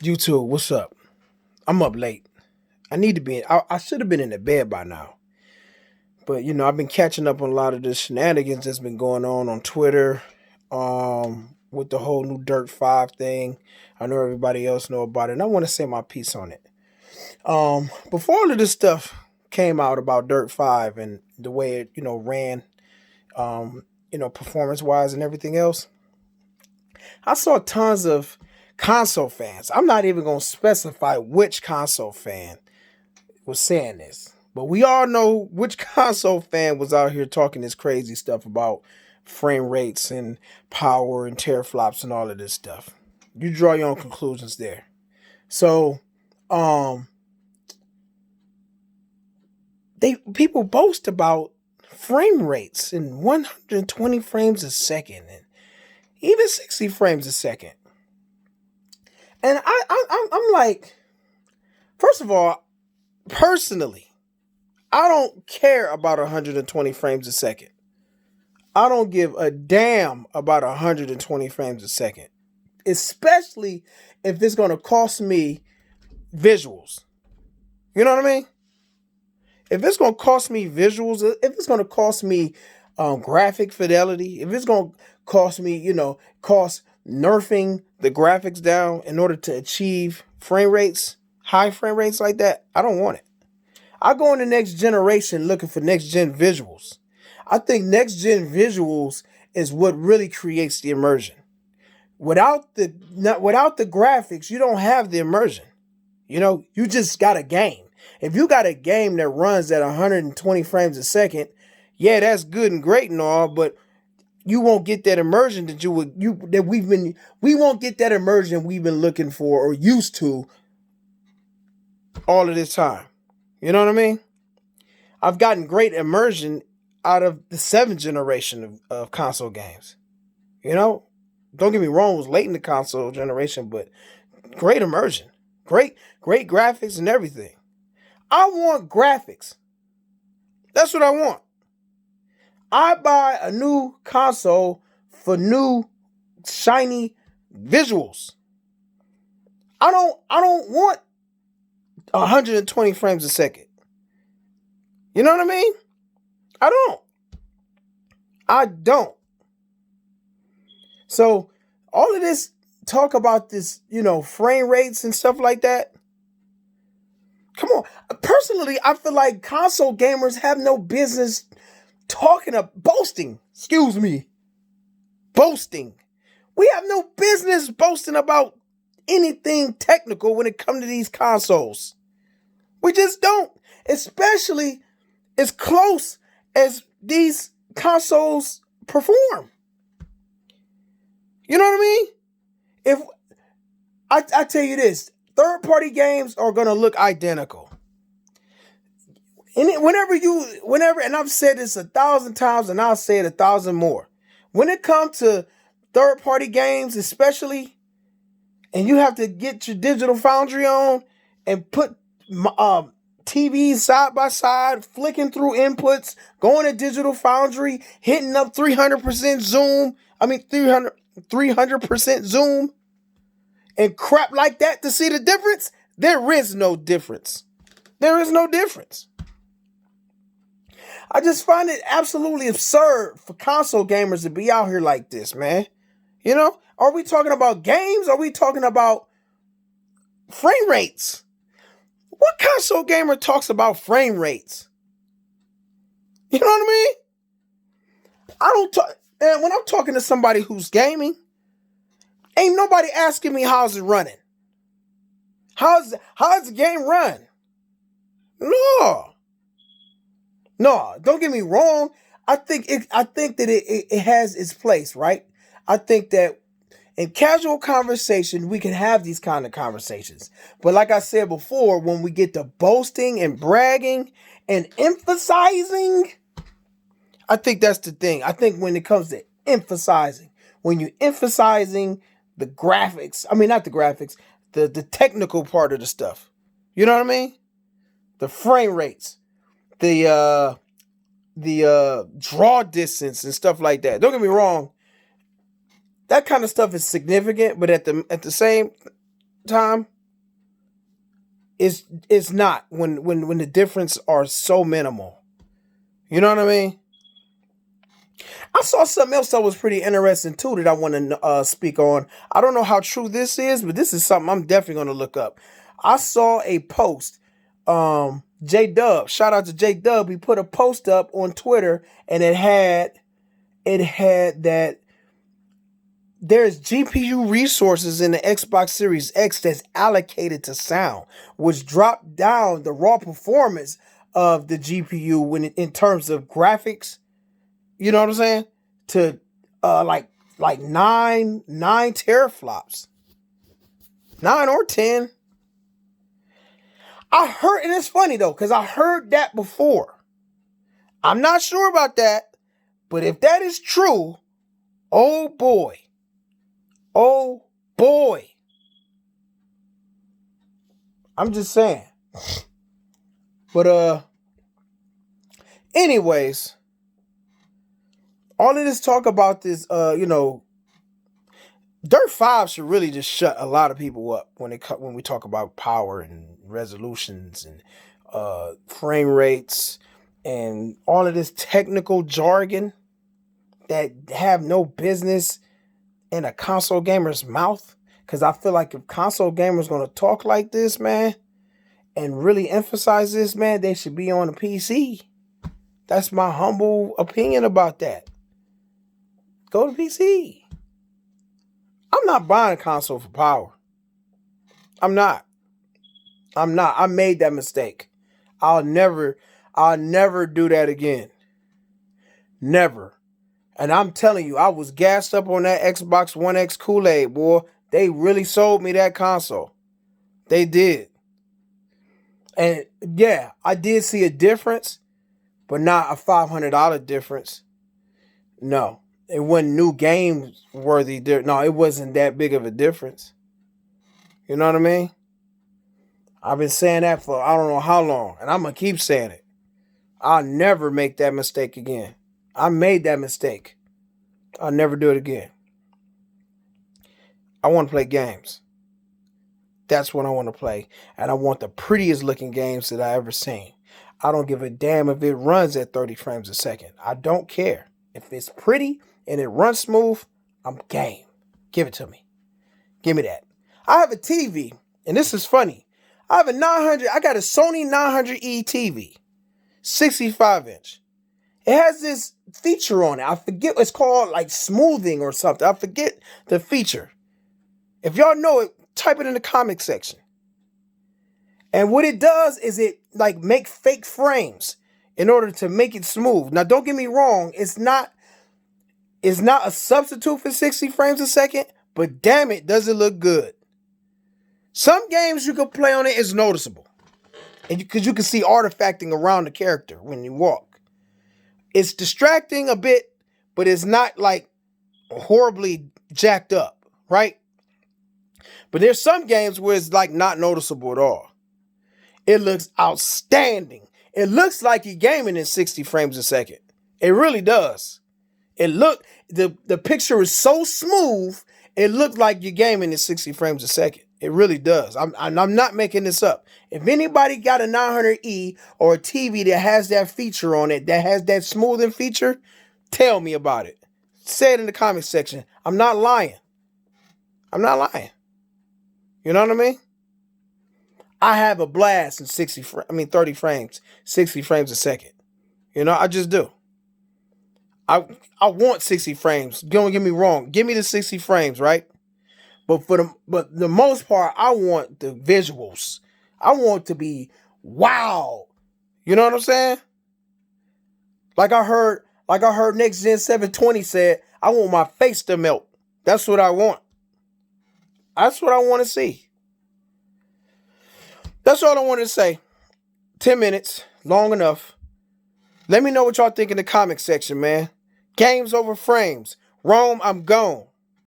YouTube, what's up? I'm up late. I need to be. I should have been in the bed by now. But I've been catching up on a lot of the shenanigans that's been going on Twitter, with the whole new Dirt 5 thing. I know everybody else know about it, and I want to say my piece on it. Before all of this stuff came out about Dirt 5 and the way it ran, performance wise and everything else, I saw tons of console fans. I'm not even gonna specify which console fan was saying this, but we all know which console fan was out here talking this crazy stuff about frame rates and power and teraflops and all of this stuff. You draw your own conclusions there. So, people boast about frame rates in 120 frames a second and even 60 frames a second. And I'm like, first of all, personally, I don't care about 120 frames a second. I don't give a damn about 120 frames a second, especially if it's going to cost me visuals. You know what I mean? If it's going to cost me visuals, if it's going to cost me graphic fidelity, if it's going to cost me, cost nerfing the graphics down in order to achieve frame rates, high frame rates like that, I don't want it. I go in the next generation looking for next gen visuals. I think next gen visuals is what really creates the immersion. Without the graphics, you don't have the immersion. You just got a game. If you got a game that runs at 120 frames a second, yeah, that's good and great and all, but you won't get that immersion we won't get that immersion we've been looking for or used to all of this time. You know what I mean? I've gotten great immersion out of the 7th generation of console games. Don't get me wrong, it was late in the console generation, but great immersion. Great graphics and everything. I want graphics. That's what I want. I buy a new console for new shiny visuals. I don't want 120 frames a second. You know what I mean? I don't. So all of this talk about this, frame rates and stuff like that. Come on. Personally, I feel like console gamers have no business boasting. Excuse me. Boasting. We have no business boasting about anything technical when it comes to these consoles. We just don't. Especially as close as these consoles perform. You know what I mean? If I tell you this, third-party games are gonna look identical. And whenever, and I've said this 1,000 times, and I'll say it 1,000 more. When it comes to third-party games, especially, and you have to get your digital foundry on and put TVs side by side, flicking through inputs, going to digital foundry, hitting up 300% zoom. 300% zoom and crap like that to see the difference. There is no difference. There is no difference. I just find it absolutely absurd for console gamers to be out here like this, man. Are we talking about games? Are we talking about frame rates? What console gamer talks about frame rates? You know what I mean? I don't talk. And when I'm talking to somebody who's gaming, ain't nobody asking me how's it running. How's the game run? No, don't get me wrong. I think that it has its place, right? I think that in casual conversation, we can have these kind of conversations. But like I said before, when we get to boasting and bragging and emphasizing, I think that's the thing. I think when it comes to emphasizing, when you're emphasizing the graphics, not the graphics, the technical part of the stuff. You know what I mean? The frame rates, the draw distance and stuff like that. Don't get me wrong. That kind of stuff is significant, but at the same time, it's not when the difference are so minimal. You know what I mean? I saw something else that was pretty interesting too that I want to speak on. I don't know how true this is, but this is something I'm definitely going to look up. I saw a post. J Dub, shout out to J Dub. He put a post up on Twitter, and it had that there's GPU resources in the Xbox Series X that's allocated to sound, which dropped down the raw performance of the GPU in terms of graphics. You know what I'm saying? To like nine teraflops, 9 or 10. I heard, and it's funny though, because I heard that before. I'm not sure about that, but if that is true, oh boy. Oh boy. I'm just saying. But anyways, all of this talk about this, Dirt 5 should really just shut a lot of people up when we talk about power and resolutions and frame rates and all of this technical jargon that have no business in a console gamer's mouth. Because I feel like if console gamers going to talk like this, man, and really emphasize this, man, they should be on a PC. That's my humble opinion about that. Go to PC. I'm not buying a console for power. I'm not. I made that mistake. I'll never do that again. Never. And I'm telling you, I was gassed up on that Xbox One X Kool-Aid, boy. They really sold me that console. They did. And yeah, I did see a difference, but not a $500 difference. No. It wasn't new games worthy. No, it wasn't that big of a difference. You know what I mean? I've been saying that for I don't know how long, and I'm going to keep saying it. I'll never make that mistake again. I made that mistake. I'll never do it again. I want to play games. That's what I want to play. And I want the prettiest looking games that I ever seen. I don't give a damn if it runs at 30 frames a second. I don't care. If it's pretty and it runs smooth, I'm game. Give it to me. Give me that. I have a TV, and this is funny. I got a Sony 900E TV, 65 inch. It has this feature on it. I forget, it's called like smoothing or something. I forget the feature. If y'all know it, type it in the comment section. And what it does is it like make fake frames in order to make it smooth. Now, don't get me wrong. It's not a substitute for 60 frames a second, but damn it, does it look good. Some games you can play on it is noticeable. And because you can see artifacting around the character when you walk. It's distracting a bit, but it's not like horribly jacked up, right? But there's some games where it's like not noticeable at all. It looks outstanding. It looks like you're gaming in 60 frames a second. It really does. The picture is so smooth, it looks like you're gaming in 60 frames a second. It really does. I'm not making this up. If anybody got a 900E or a TV that has that feature on it, that has that smoothing feature, tell me about it. Say it in the comment section. I'm not lying. I'm not lying. You know what I mean? I have a blast in 30 frames, 60 frames a second. You know, I just do. I want 60 frames. Don't get me wrong. Give me the 60 frames, right? But the most part, I want the visuals. I want to be wow. You know what I'm saying? Like I heard Next Gen 720 said, I want my face to melt. That's what I want. That's what I want to see. That's all I wanted to say. 10 minutes, long enough. Let me know what y'all think in the comment section, man. Games over frames. Rome, I'm gone.